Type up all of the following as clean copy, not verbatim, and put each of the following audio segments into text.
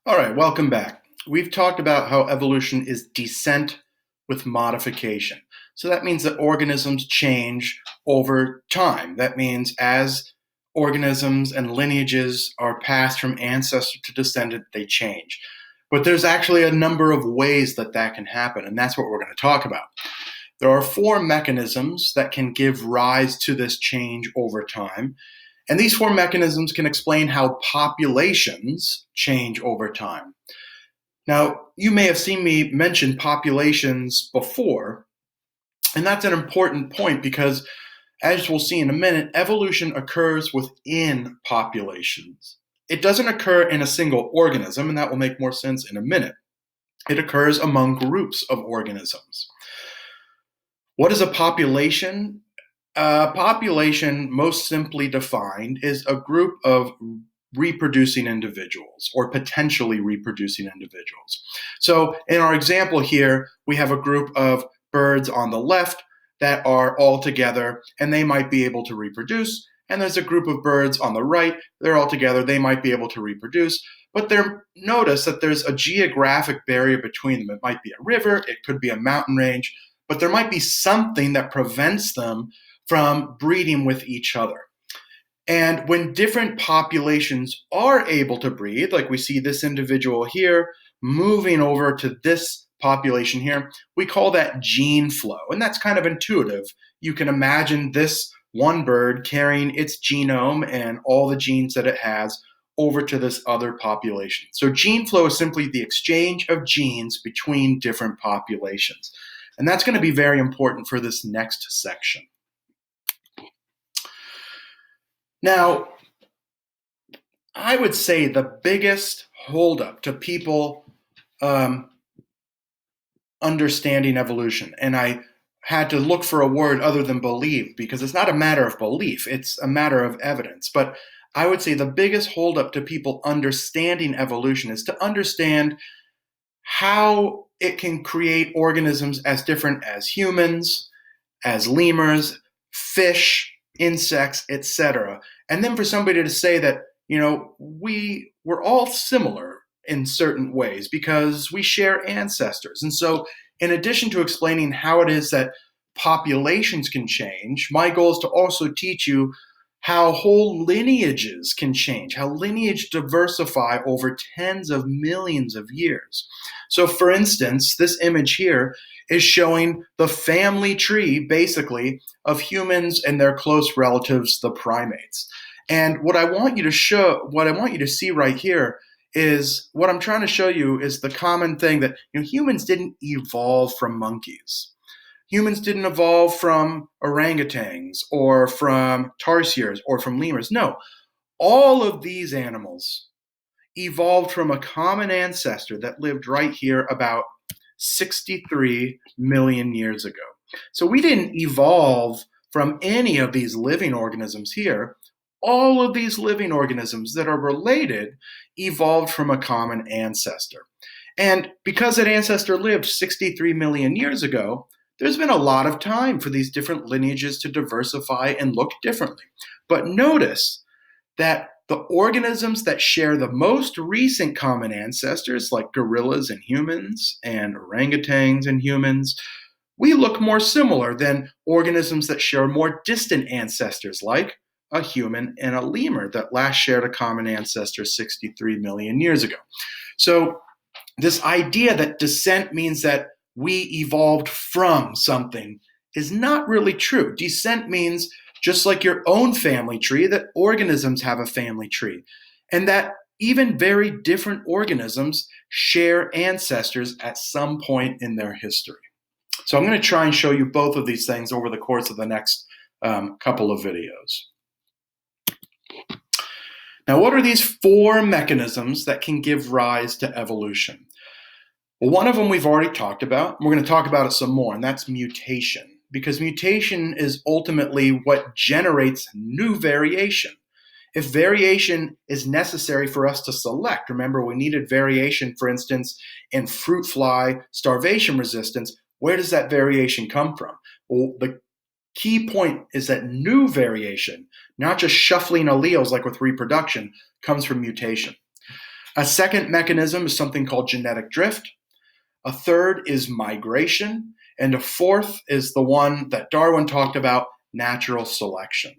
All right, welcome back. We've talked about how evolution is descent with modification. So that means that organisms change over time. That means as organisms and lineages are passed from ancestor to descendant, they change. But there's actually a number of ways that that can happen, and that's what we're going to talk about. There are four mechanisms that can give rise to this change over time. And these four mechanisms can explain how populations change over time. Now, you may have seen me mention populations before, and that's an important point because, as we'll see in a minute, evolution occurs within populations. It doesn't occur in a single organism, and that will make more sense in a minute. It occurs among groups of organisms. What is a population? A population, most simply defined, is a group of reproducing individuals or potentially reproducing individuals. So in our example here, we have a group of birds on the left that are all together and they might be able to reproduce. And there's a group of birds on the right, they're all together, they might be able to reproduce. But notice that there's a geographic barrier between them. It might be a river, it could be a mountain range, but there might be something that prevents them from breeding with each other. And when different populations are able to breed, like we see this individual here moving over to this population here, we call that gene flow. And that's kind of intuitive. You can imagine this one bird carrying its genome and all the genes that it has over to this other population. So gene flow is simply the exchange of genes between different populations. And that's going to be very important for this next section. Now, I would say the biggest holdup to people understanding evolution, and I had to look for a word other than believe because it's not a matter of belief, it's a matter of evidence. But I would say the biggest holdup to people understanding evolution is to understand how it can create organisms as different as humans, as lemurs, fish, insects, etc. And then for somebody to say that, we're all similar in certain ways because we share ancestors. And so in addition to explaining how it is that populations can change, my goal is to also teach you how whole lineages can change, how lineage diversify over tens of millions of years. So for instance, this image here is showing the family tree, basically, of humans and their close relatives, the primates. And what I want you to see right here is what I'm trying to show you is the common thing that humans didn't evolve from monkeys. Humans didn't evolve from orangutans or from tarsiers or from lemurs. No, all of these animals evolved from a common ancestor that lived right here about 63 million years ago. So we didn't evolve from any of these living organisms here. All of these living organisms that are related evolved from a common ancestor. And because that ancestor lived 63 million years ago, there's been a lot of time for these different lineages to diversify and look differently. But notice that the organisms that share the most recent common ancestors, like gorillas and humans and orangutans and humans, we look more similar than organisms that share more distant ancestors, like a human and a lemur that last shared a common ancestor 63 million years ago. So this idea that descent means that we evolved from something is not really true. Descent means, just like your own family tree, that organisms have a family tree, and that even very different organisms share ancestors at some point in their history. So I'm going to try and show you both of these things over the course of the next couple of videos. Now, what are these four mechanisms that can give rise to evolution? Well, one of them we've already talked about. We're going to talk about it some more, and that's mutation. Because mutation is ultimately what generates new variation. If variation is necessary for us to select, remember we needed variation, for instance, in fruit fly starvation resistance, where does that variation come from? Well, the key point is that new variation, not just shuffling alleles like with reproduction, comes from mutation. A second mechanism is something called genetic drift. A third is migration. And a fourth is the one that Darwin talked about, natural selection.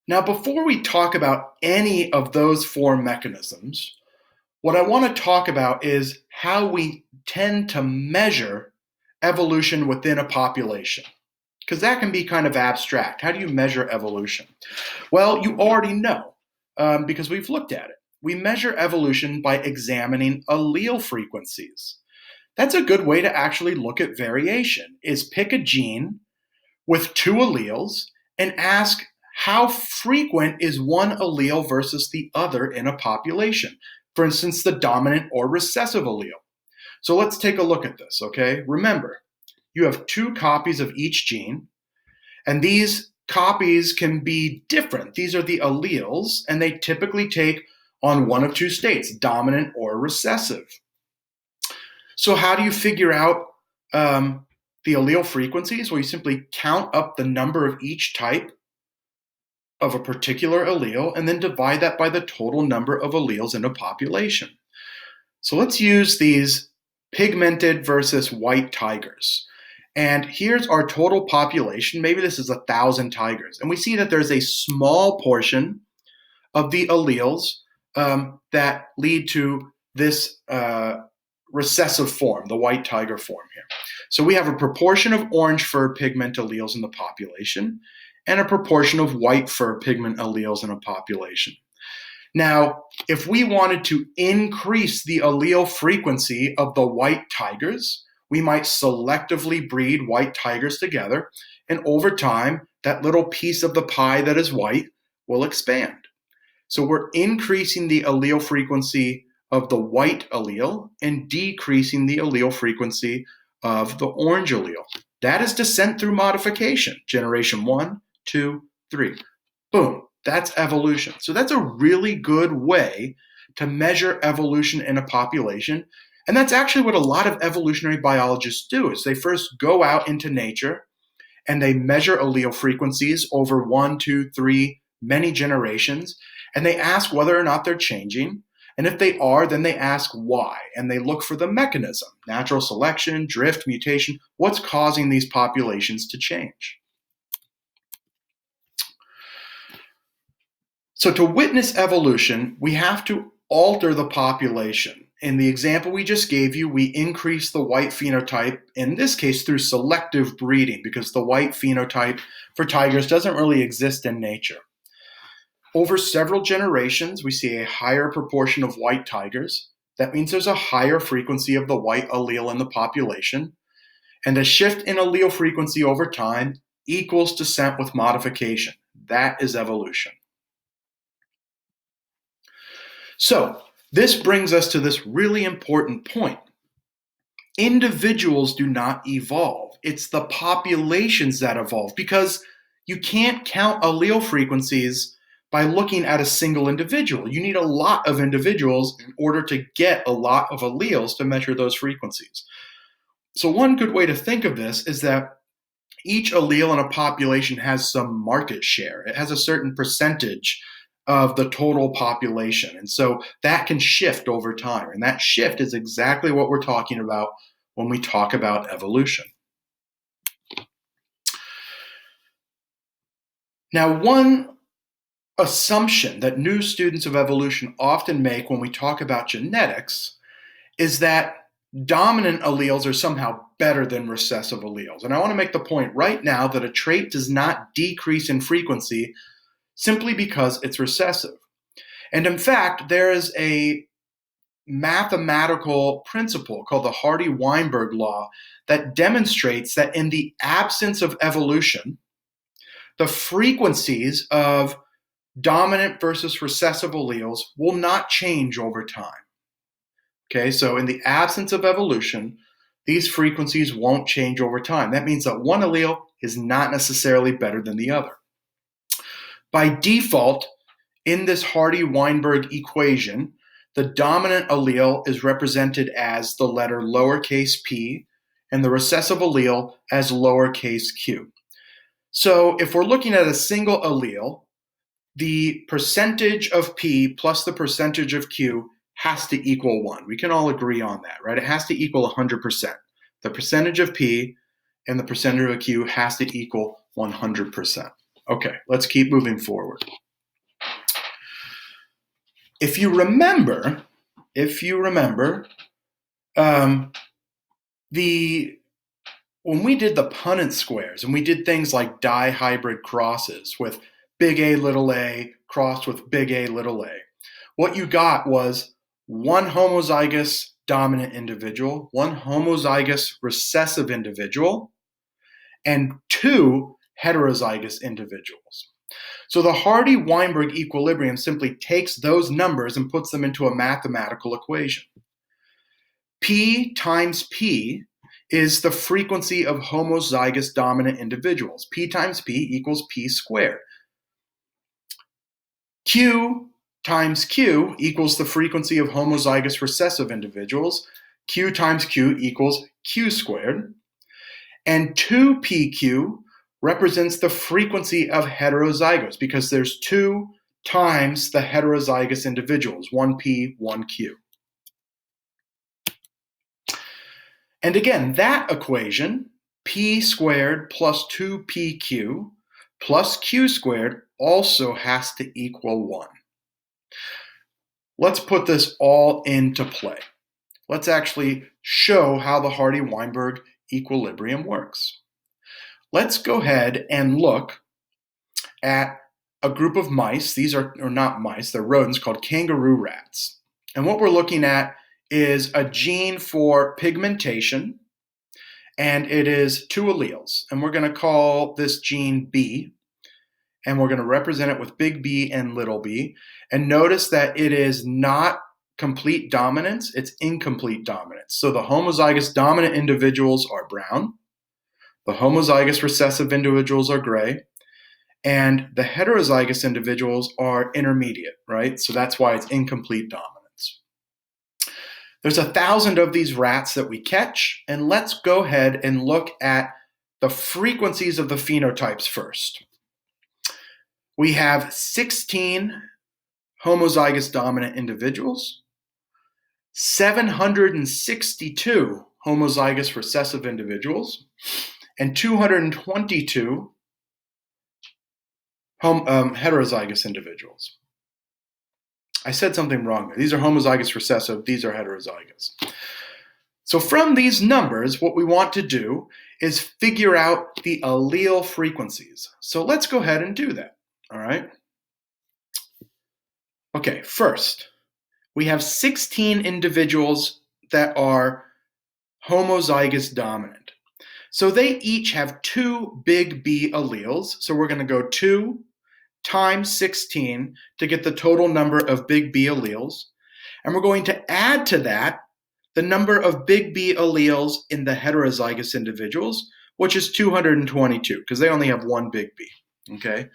Now, before we talk about any of those four mechanisms, what I want to talk about is how we tend to measure evolution within a population, because that can be kind of abstract. How do you measure evolution? Well, you already know, because we've looked at it. We measure evolution by examining allele frequencies. That's a good way to actually look at variation, is pick a gene with two alleles and ask how frequent is one allele versus the other in a population. For instance, the dominant or recessive allele. So let's take a look at this, okay? Remember, you have two copies of each gene, and these copies can be different. These are the alleles, and they typically take on one of two states, dominant or recessive. So how do you figure out the allele frequencies? Well, you simply count up the number of each type of a particular allele and then divide that by the total number of alleles in a population. So let's use these pigmented versus white tigers. And here's our total population. Maybe this is 1,000 tigers. And we see that there's a small portion of the alleles that lead to this recessive form, the white tiger form here. So we have a proportion of orange fur pigment alleles in the population and a proportion of white fur pigment alleles in a population. Now, if we wanted to increase the allele frequency of the white tigers, we might selectively breed white tigers together, and over time, that little piece of the pie that is white will expand. So we're increasing the allele frequency of the white allele and decreasing the allele frequency of the orange allele. That is descent through modification. Generation 1, 2, 3. Boom. That's evolution. So that's a really good way to measure evolution in a population. And that's actually what a lot of evolutionary biologists do, is they first go out into nature and they measure allele frequencies over 1, 2, 3, many generations, and they ask whether or not they're changing. And if they are, then they ask why, and they look for the mechanism, natural selection, drift, mutation, what's causing these populations to change. So to witness evolution, we have to alter the population. In the example we just gave you, we increase the white phenotype, in this case through selective breeding, because the white phenotype for tigers doesn't really exist in nature. Over several generations, we see a higher proportion of white tigers. That means there's a higher frequency of the white allele in the population. And a shift in allele frequency over time equals descent with modification. That is evolution. So this brings us to this really important point. Individuals do not evolve. It's the populations that evolve, because you can't count allele frequencies by looking at a single individual. You need a lot of individuals in order to get a lot of alleles to measure those frequencies. So one good way to think of this is that each allele in a population has some market share. It has a certain percentage of the total population. And so that can shift over time. And that shift is exactly what we're talking about when we talk about evolution. Now, one assumption that new students of evolution often make when we talk about genetics is that dominant alleles are somehow better than recessive alleles. And I want to make the point right now that a trait does not decrease in frequency simply because it's recessive. And in fact, there is a mathematical principle called the Hardy-Weinberg law that demonstrates that in the absence of evolution, the frequencies of dominant versus recessive alleles will not change over time. Okay, so in the absence of evolution, these frequencies won't change over time. That means that one allele is not necessarily better than the other. By default, in this Hardy-Weinberg equation, the dominant allele is represented as the letter lowercase p and the recessive allele as lowercase q. So if we're looking at a single allele, the percentage of P plus the percentage of Q has to equal 1. We can all agree on that, right? It has to equal 100%. The percentage of P and the percentage of Q has to equal 100%. Okay, let's keep moving forward. If you remember, when we did the Punnett squares and we did things like dihybrid crosses with big A little a crossed with big A little a, what you got was one homozygous dominant individual, one homozygous recessive individual, and two heterozygous individuals. So the Hardy-Weinberg equilibrium simply takes those numbers and puts them into a mathematical equation. P times P is the frequency of homozygous dominant individuals. P times P equals P squared. Q times Q equals the frequency of homozygous recessive individuals. Q times Q equals Q squared. And 2PQ represents the frequency of heterozygous because there's 2 times the heterozygous individuals, 1P, 1Q. And again, that equation, P squared plus 2PQ plus Q squared, also has to equal 1. Let's put this all into play. Let's actually show how the Hardy-Weinberg equilibrium works. Let's go ahead and look at a group of mice. These are not mice, they're rodents called kangaroo rats. And what we're looking at is a gene for pigmentation, and it is 2 alleles. And we're going to call this gene B, and we're going to represent it with big B and little b. And notice that it is not complete dominance, it's incomplete dominance. So the homozygous dominant individuals are brown, the homozygous recessive individuals are gray, and the heterozygous individuals are intermediate, right? So that's why it's incomplete dominance. There's 1,000 of these rats that we catch, and let's go ahead and look at the frequencies of the phenotypes first. We have 16 homozygous dominant individuals, 762 homozygous recessive individuals, and 222 heterozygous individuals. I said something wrong there. These are homozygous recessive, these are heterozygous. So from these numbers, what we want to do is figure out the allele frequencies. So let's go ahead and do that, all right? Okay, first, we have 16 individuals that are homozygous dominant. So they each have 2 big B alleles. So we're going to go 2 times 16 to get the total number of big B alleles. And we're going to add to that the number of big B alleles in the heterozygous individuals, which is 222, because they only have 1 big B, okay?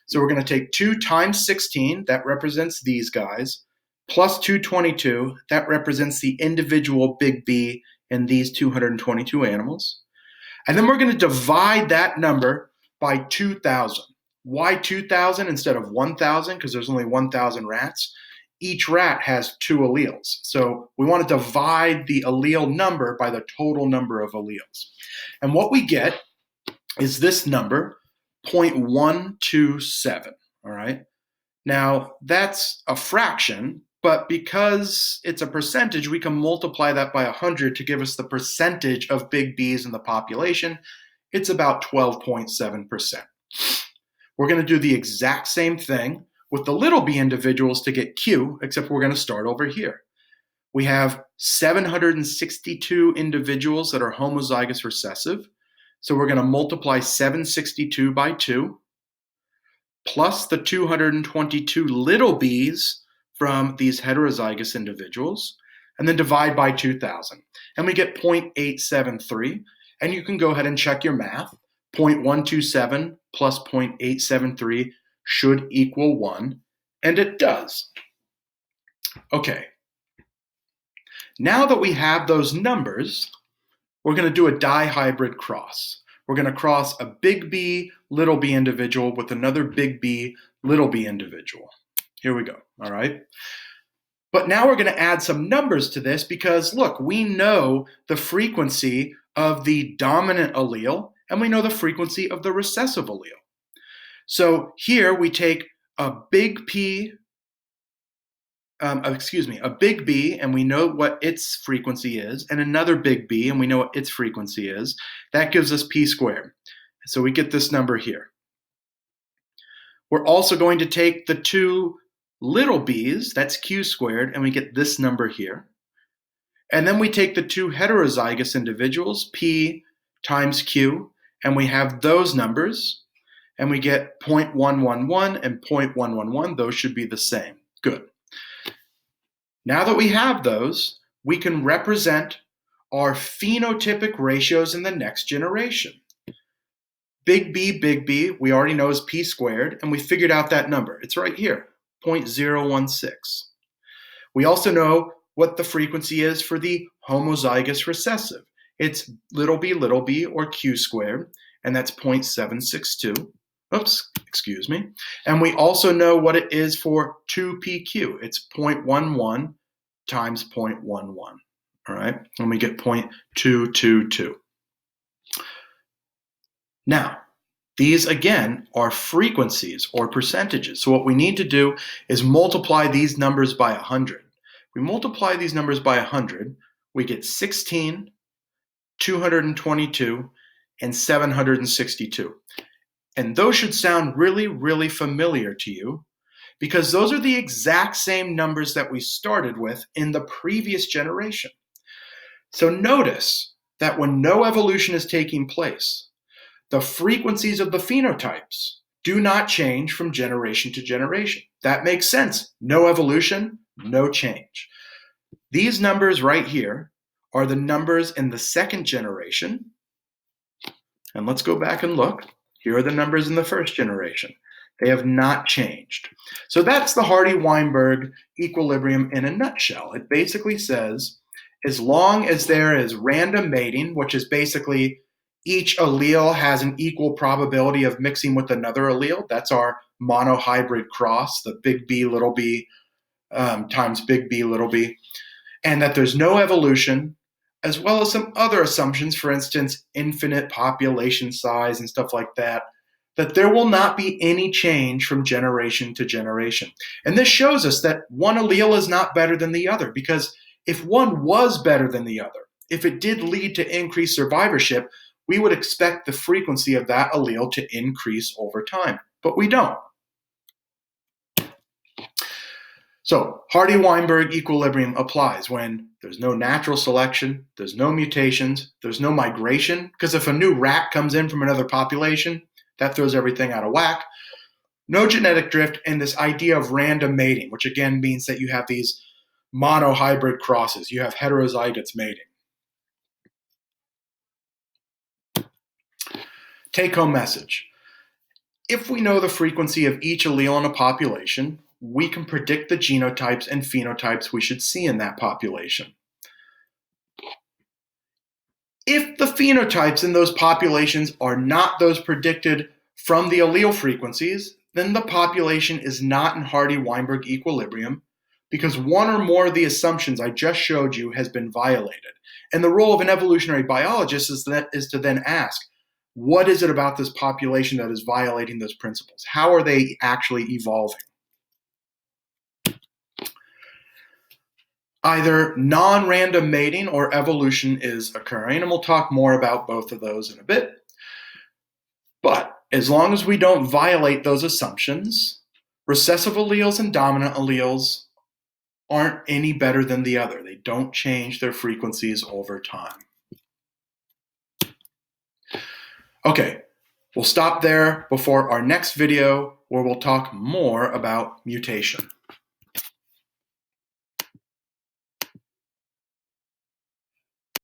So we're going to take 2 times 16, that represents these guys, plus 222, that represents the individual big B in these 222 animals. And then we're going to divide that number by 2,000. Why 2,000 instead of 1,000? Because there's only 1,000 rats. Each rat has 2 alleles. So we want to divide the allele number by the total number of alleles. And what we get is this number, 0.127, all right? Now, that's a fraction, but because it's a percentage, we can multiply that by 100 to give us the percentage of big Bs in the population. It's about 12.7%. We're going to do the exact same thing with the little b individuals to get Q, except we're going to start over here. We have 762 individuals that are homozygous recessive. So we're going to multiply 762 by 2, plus the 222 little b's from these heterozygous individuals, and then divide by 2,000. And we get 0.873, and you can go ahead and check your math. 0.127 plus 0.873 should equal 1, and it does. Okay, now that we have those numbers, we're going to do a dihybrid cross. We're going to cross a big B, little b individual with another big B, little b individual. Here we go, all right? But now we're going to add some numbers to this because, look, we know the frequency of the dominant allele and we know the frequency of the recessive allele. So here we take a big P, a big B, and we know what its frequency is, and another big B, and we know what its frequency is. That gives us P squared. So we get this number here. We're also going to take the two little b's, that's Q squared, and we get this number here. And then we take the two heterozygous individuals, P times Q, and we have those numbers, and we get 0.111 and 0.111. Those should be the same. Good. Now that we have those, we can represent our phenotypic ratios in the next generation. Big B, we already know is P squared, and we figured out that number. It's right here, 0.016. We also know what the frequency is for the homozygous recessive. It's little b, or Q squared, and that's 0.762. Oops, excuse me. And we also know what it is for 2PQ. It's 0.11 times 0.11, all right? And we get 0.222. Now, these, again, are frequencies or percentages. So what we need to do is multiply these numbers by 100. We multiply these numbers by 100, we get 16, 222, and 762. And those should sound really, really familiar to you because those are the exact same numbers that we started with in the previous generation. So notice that when no evolution is taking place, the frequencies of the phenotypes do not change from generation to generation. That makes sense. No evolution, no change. These numbers right here are the numbers in the second generation. And let's go back and look. Here are the numbers in the first generation. They have not changed. So that's the Hardy-Weinberg equilibrium in a nutshell. It basically says, as long as there is random mating, which is basically each allele has an equal probability of mixing with another allele, that's our monohybrid cross, the big B, little b times big B, little b, and that there's no evolution, as well as some other assumptions, for instance, infinite population size and stuff like that, that there will not be any change from generation to generation. And this shows us that one allele is not better than the other, because if one was better than the other, if it did lead to increased survivorship, we would expect the frequency of that allele to increase over time, but we don't. So Hardy-Weinberg equilibrium applies when there's no natural selection, there's no mutations, there's no migration, because if a new rat comes in from another population, that throws everything out of whack. No genetic drift, and this idea of random mating, which again means that you have these monohybrid crosses, you have heterozygotes mating. Take-home message. If we know the frequency of each allele in a population, we can predict the genotypes and phenotypes we should see in that population. If the phenotypes in those populations are not those predicted from the allele frequencies, then the population is not in Hardy-Weinberg equilibrium because one or more of the assumptions I just showed you has been violated. And the role of an evolutionary biologist is to then ask, what is it about this population that is violating those principles? How are they actually evolving? Either non-random mating or evolution is occurring, and we'll talk more about both of those in a bit. But as long as we don't violate those assumptions, recessive alleles and dominant alleles aren't any better than the other. They don't change their frequencies over time. Okay, we'll stop there before our next video where we'll talk more about mutation.